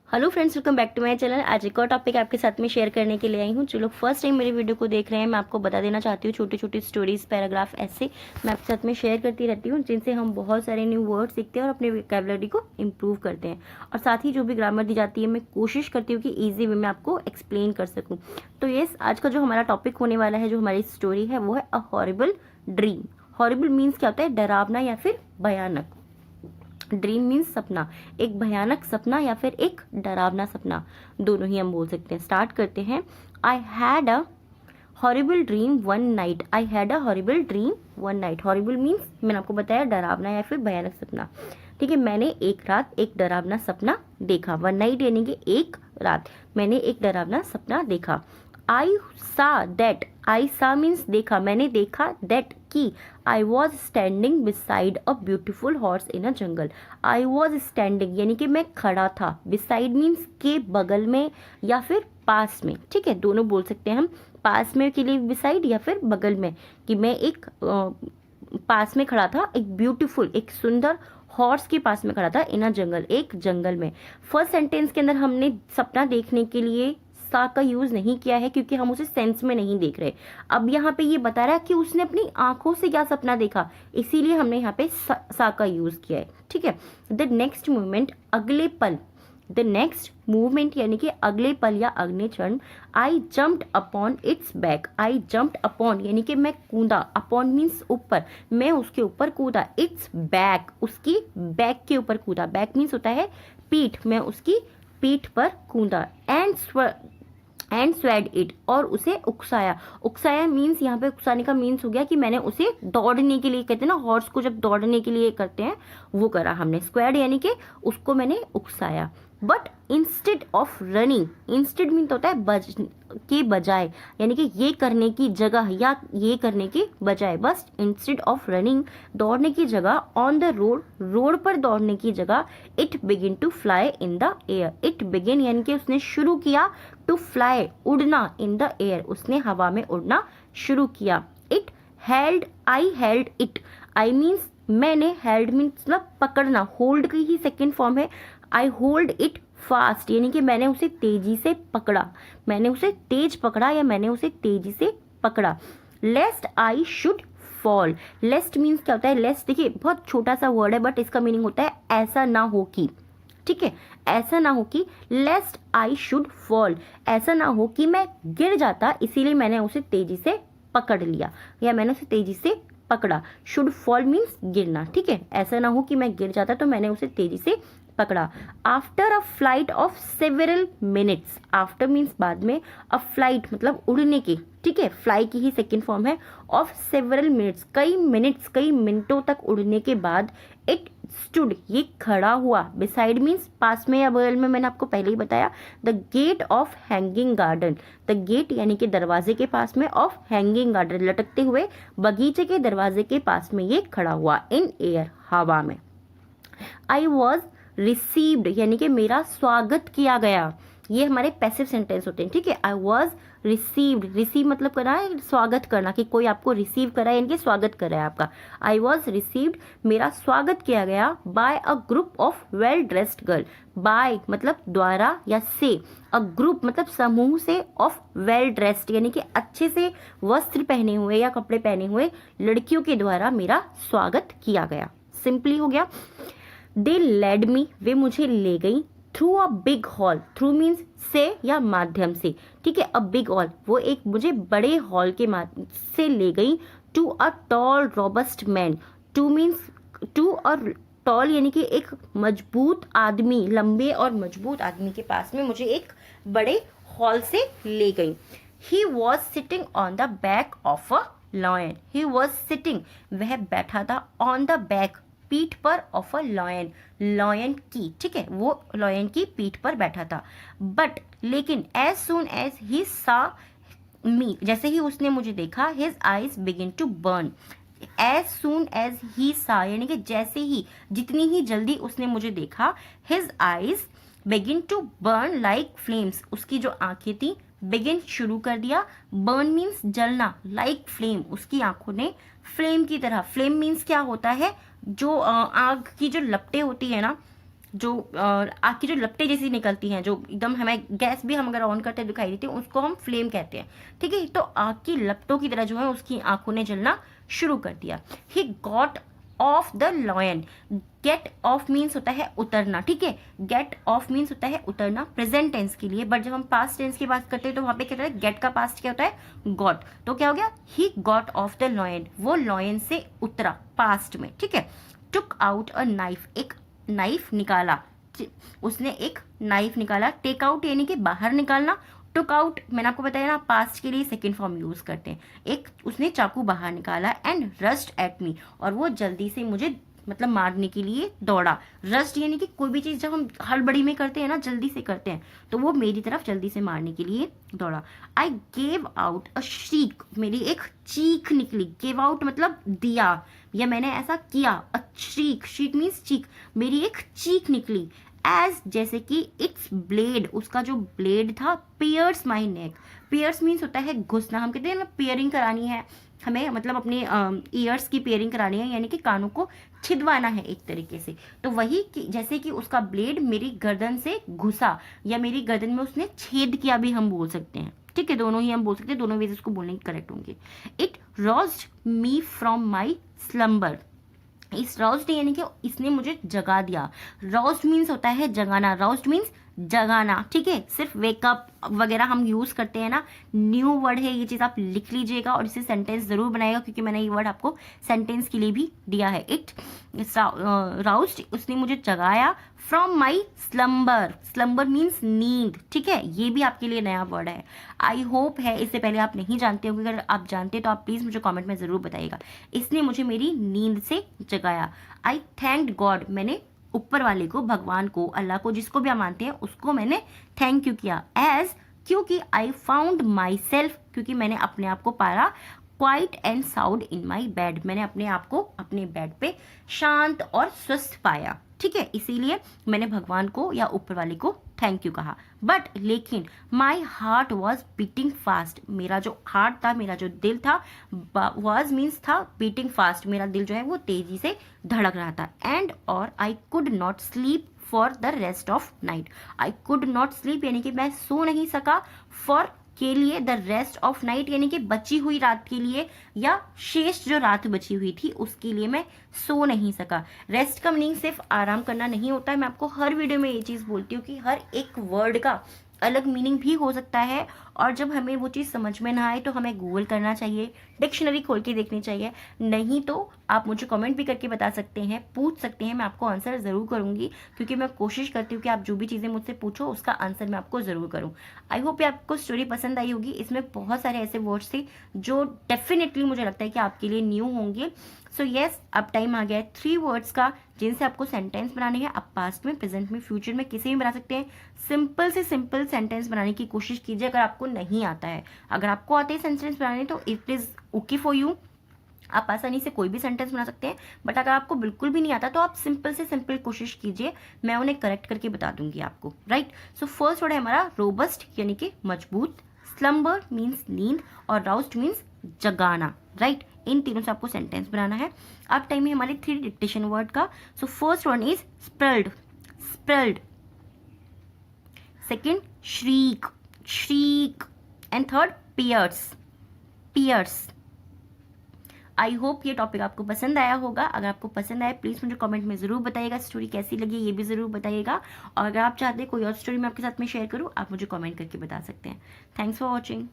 Hello friends, welcome back to my channel. आज एक और टॉपिक आपके साथ में शेयर करने के लिए आई हूँ। जो लोग फर्स्ट टाइम मेरी वीडियो को देख रहे हैं, मैं आपको बता देना चाहती हूँ, छोटी छोटी स्टोरीज, पैराग्राफ ऐसे मैं आपके साथ में शेयर करती रहती हूँ, जिनसे हम बहुत सारे न्यू वर्ड सीखते हैं और अपने वोकैबुलरी को इम्प्रूव करते हैं। और साथ ही जो भी ग्रामर दी जाती है, मैं कोशिश करती हूँ कि ईजी वे में आपको एक्सप्लेन कर सकूँ। तो येस, आज का जो हमारा टॉपिक होने वाला है, जो हमारी स्टोरी है, वो है a horrible dream. Horrible means क्या होता है? डरावना या फिर भयानक। ड्रीम मीन्स सपना, एक भयानक सपना या फिर एक डरावना सपना, दोनों ही हम बोल सकते हैं। स्टार्ट करते हैं। I had a horrible dream one night. I had a horrible dream one night. Horrible means मैंने आपको बताया डरावना या फिर भयानक सपना। ठीक है, मैंने एक रात एक डरावना सपना देखा। वन नाइट यानी कि एक रात मैंने एक डरावना सपना देखा। आई सा दैट। आई सा मीन्स देखा, मैंने देखा। दैट की I was standing beside a beautiful horse in a jungle. I was standing यानी कि मैं खड़ा था। बिसाइड मीन्स के बगल में या फिर पास में। ठीक है, दोनों बोल सकते हैं हम। पास में के लिए बिसाइड या फिर बगल में, कि मैं एक पास में खड़ा था, एक ब्यूटीफुल, एक सुंदर हॉर्स के पास में खड़ा था। इन अ जंगल, एक जंगल में। फर्स्ट सेंटेंस के अंदर हमने सपना देखने के लिए सा का यूज नहीं किया है, क्योंकि हम उसे सेंस में नहीं देख रहे। अब यहाँ पे ये बता रहा है कि उसने अपनी आंखों से क्या सपना देखा, इसीलिए हमने यहाँ पे सा का यूज किया है। ठीक है। द नेक्स्ट मूवमेंट, अगले पल। द नेक्स्ट मूवमेंट यानी कि अगले पल या अगले क्षण। आई जम्प्ड अपॉन इट्स बैक। आई जम्प्ड अपॉन यानी कि मैं कूदा। अपॉन मीन्स ऊपर, मैं उसके ऊपर कूदा। इट्स बैक, उसकी बैक के ऊपर कूदा। बैक मीन्स होता है पीठ, मैं उसकी पीठ पर कूदा। एंड स्वेड इट, और उसे उकसाया। उकसाया मीन्स यहाँ पे उकसाने का मीन्स हो गया कि मैंने उसे दौड़ने के लिए, कहते हैं ना हॉर्स को जब दौड़ने के लिए करते हैं, वो करा हमने। स्क्वेड यानी कि उसको मैंने उकसाया। But instead of running, instead mean होता है के बजाय, यानी कि ये करने की जगह या ये करने की बजाय। बस इंस्टेड ऑफ रनिंग, दौड़ने की जगह। ऑन द रोड, रोड पर दौड़ने की जगह। It begin to fly in the air. It begin यानी कि उसने शुरू किया। टू फ्लाई उड़ना। इन द एयर, उसने हवा में उड़ना शुरू किया। It held, I held it. I means मैंने, हेल्ड मीन्स मतलब पकड़ना, होल्ड की ही सेकेंड फॉर्म है। आई होल्ड इट फास्ट यानी कि मैंने उसे तेजी से पकड़ा। मैंने उसे तेज पकड़ा या मैंने उसे तेजी से पकड़ा। लेस्ट आई शुड फॉल। लेस्ट मीन्स क्या होता है? लेस्ट देखिए बहुत छोटा सा वर्ड है, बट इसका मीनिंग होता है ऐसा ना हो कि। ठीक है, ऐसा ना हो कि। लेस्ट आई शुड फॉल, ऐसा ना हो कि मैं गिर जाता, इसीलिए मैंने उसे तेजी से पकड़ लिया या मैंने उसे तेजी से पकड़ा। शुड फॉल मीन्स गिरना। ठीक है, ऐसा ना हो कि मैं गिर जाता, तो मैंने उसे तेजी से पकड़ा। After a flight of several minutes. After means बाद में, अ फ्लाइट मतलब उड़ने की। ठीक है, फ्लाई की ही सेकेंड फॉर्म है। ऑफ सेवरल मिनट्स, कई मिनट्स, कई मिनटों तक उड़ने के बाद। इट स्टूड, ये खड़ा हुआ। बिसाइड मीन्स पास में या बगल में, मैंने आपको पहले ही बताया। The gate of hanging garden. The gate यानी कि दरवाजे के पास में। ऑफ हैंगिंग गार्डन, लटकते हुए बगीचे के दरवाजे के पास में ये खड़ा हुआ। इन एयर, हवा में। आई वॉज रिसीव्ड यानी कि मेरा स्वागत किया गया। ये हमारे पैसिव सेंटेंस होते हैं। ठीक है, आई वॉज रिसीव्ड, रिसीव मतलब करना है स्वागत करना, कि कोई आपको रिसीव करा है यानी कि स्वागत करा है आपका। आई वॉज रिसीव्ड, मेरा स्वागत किया गया। By a group of well dressed girl. By मतलब द्वारा या से, अ ग्रुप मतलब समूह से, ऑफ वेल ड्रेस्ड यानी कि अच्छे से वस्त्र पहने हुए या कपड़े पहने हुए लड़कियों के द्वारा मेरा स्वागत किया गया। सिंपली हो गया। दे लेड मी, वे मुझे ले गई। Through a big hall, through means से या माध्यम से। ठीक है, अ बिग हॉल, वो एक मुझे बड़े हॉल के माध्यम से ले गई। To a tall robust man. To means to और टॉल यानी कि एक मजबूत आदमी, लंबे और मजबूत आदमी के पास में मुझे एक बड़े हॉल से ले गई। He was sitting on the back of a lion. He was sitting, वह बैठा था। ऑन द बैक, पीठ पर। ऑफ अ लॉयन, लॉयन की। ठीक है, वो लॉयन की पीठ पर बैठा था। बट लेकिन, एज सुन एज ही सा मी, जैसे ही उसने मुझे देखा। His eyes begin to burn. As soon as ही सा यानी कि जैसे ही, जितनी ही जल्दी उसने मुझे देखा। His eyes begin to burn like flames, उसकी जो आंखें थी, बिगिन शुरू कर दिया। बर्न मीन्स जलना। लाइक फ्लेम, उसकी आंखों ने फ्लेम की तरह। फ्लेम मीन्स क्या होता है? जो आग की जो लपटें होती है ना, जो आग की जो लपटें जैसी निकलती हैं, जो एकदम हमें गैस भी हम अगर ऑन करते दिखाई देती है, उसको हम फ्लेम कहते हैं, ठीक है। तो आग की लपटों की तरह जो है उसकी आंखों ने जलना शुरू कर दिया। He got off the lion. Get off means होता है उतरना, ठीक है। गेट ऑफ मीन्स होता है उतरना प्रेजेंट टेंस के लिए, बट जब हम पास्ट टेंस की बात करते हैं तो वहां पे क्या होता है, गेट का पास्ट क्या होता है, गॉट। तो क्या हो गया, ही गॉट ऑफ द लॉयन, वो लॉयन से उतरा पास्ट में, ठीक है। टुक आउट अ नाइफ, एक नाइफ निकाला, उसने एक नाइफ निकाला। टेक आउट यानी कि बाहर निकालना, टुक आउट मैंने आपको बताया ना पास्ट के लिए सेकेंड फॉर्म यूज करते हैं। एक उसने चाकू बाहर निकाला। एंड रस्ट एट मी, और वो जल्दी से मुझे मतलब मारने के लिए दौड़ा। रस्ट यानी कि कोई भी चीज जब हम हड़बड़ी में करते हैं ना, जल्दी से करते हैं, तो वो मेरी तरफ जल्दी से मारने के लिए दौड़ा। आई गेव आउट अ श्रीक, मेरी एक चीख निकली। गेव आउट मतलब दिया, या मैंने ऐसा किया। अ श्रीक, श्रीक मीन्स चीख, मेरी एक चीख निकली। एज जैसे कि इट्स ब्लेड, उसका जो ब्लेड था, पियर्स माई नेक। पियर्स मीन्स होता है घुसना, हम कहते हैं ना पियरिंग करानी है हमें, मतलब अपने ईयर्स की पियरिंग करानी है, यानी कि कानों को छिदवाना है एक तरीके से। तो वही कि जैसे कि उसका ब्लेड मेरी गर्दन से घुसा, या मेरी गर्दन में उसने छेद किया भी हम बोल सकते हैं, ठीक है। दोनों ही हम बोल सकते हैं, दोनों वेज इसको बोलने के करेक्ट होंगे। It roused me from my slumber. इस रोस्ट यानी कि इसने मुझे जगा दिया। रोस्ट मीन्स होता है जगाना, रोस्ट मीन्स जगाना, ठीक है। सिर्फ वेकअप वगैरह हम यूज करते हैं ना, न्यू वर्ड है ये चीज, आप लिख लीजिएगा और इसे सेंटेंस जरूर बनाएगा, क्योंकि मैंने ये वर्ड आपको सेंटेंस के लिए भी दिया है। इट राउस्ट, उसने मुझे जगाया। From my slumber, slumber means नींद, ठीक है। ये भी आपके लिए नया वर्ड है। आई होप है, इससे पहले आप नहीं जानते हो, अगर आप जानते तो आप प्लीज मुझे कमेंट में जरूर बताइएगा। इसने मुझे मेरी नींद से जगाया। आई थैंक्ड गॉड, मैंने ऊपर वाले को, भगवान को, अल्लाह को, जिसको भी आप मानते हैं उसको मैंने थैंक यू किया। एज क्योंकि आई फाउंड माई सेल्फ, क्योंकि मैंने अपने आप को पाया। Quiet and sound in my bed, मैंने अपने आप को अपने बेड पे शांत और स्वस्थ पाया, ठीक है। इसीलिए मैंने भगवान को या ऊपर वाले को थैंक यू कहा। बट लेकिन my heart was beating fast, मेरा जो हार्ट था, मेरा जो दिल था, वॉज मीन्स था बीटिंग फास्ट, मेरा दिल जो है वो तेजी से धड़क रहा था। एंड और I could not sleep for the rest of night. I could not sleep यानी कि मैं सो नहीं सका, फॉर के लिए, द रेस्ट ऑफ नाइट यानी कि बची हुई रात के लिए, या शेष जो रात बची हुई थी उसके लिए मैं सो नहीं सका। रेस्ट का मीनिंग सिर्फ आराम करना नहीं होता है, मैं आपको हर वीडियो में ये चीज बोलती हूँ कि हर एक वर्ड का अलग मीनिंग भी हो सकता है, और जब हमें वो चीज़ समझ में ना आए तो हमें गूगल करना चाहिए, डिक्शनरी खोल के देखनी चाहिए। नहीं तो आप मुझे कमेंट भी करके बता सकते हैं, पूछ सकते हैं, मैं आपको आंसर ज़रूर करूँगी, क्योंकि मैं कोशिश करती हूँ कि आप जो भी चीज़ें मुझसे पूछो उसका आंसर मैं आपको ज़रूर करूँ। आई होप आपको स्टोरी पसंद आई होगी। इसमें बहुत सारे ऐसे वर्ड्स थे जो डेफिनेटली मुझे लगता है कि आपके लिए न्यू होंगे। सो यस, अब टाइम आ गया है 3 वर्ड्स का, जिनसे आपको सेंटेंस बनाने हैं। आप पास्ट में, प्रेजेंट में, फ्यूचर में किसी भी बना सकते हैं। सिंपल से सिंपल सेंटेंस बनाने की कोशिश कीजिए अगर आपको नहीं आता है। अगर आपको आते हैं सेंटेंस बनाने तो it is okay for you, आप आसानी से कोई भी सेंटेंस बना सकते हैं। बट अगर आपको बिल्कुल भी नहीं आता तो आप सिंपल से सिंपल कोशिश कीजिए, मैं उन्हें करेक्ट करके बता दूंगी आपको, राइट। सो फर्स्ट वर्ड है हमारा रोबस्ट यानी कि मजबूत, स्लम्बर मीन्स नींद, और राउस्ट मीन्स जगाना, राइट। इन तीनों से आपको सेंटेंस बनाना है। अब टाइम है हमारे 3 डिक्टेशन वर्ड का। So first one is sprawled, sprawled. Second shriek, shriek. And third pierce, pierce. I hope ये टॉपिक आपको पसंद आया होगा। अगर आपको पसंद आया प्लीज़ मुझे कमेंट में ज़रूर बताइएगा, स्टोरी कैसी लगी ये भी ज़रूर बताइएगा। और अगर आप चाहते हैं कोई और स्टोरी मैं आपके साथ में शेयर करूँ, आप मुझे कमेंट करके बता सकते हैं। Thanks for watching.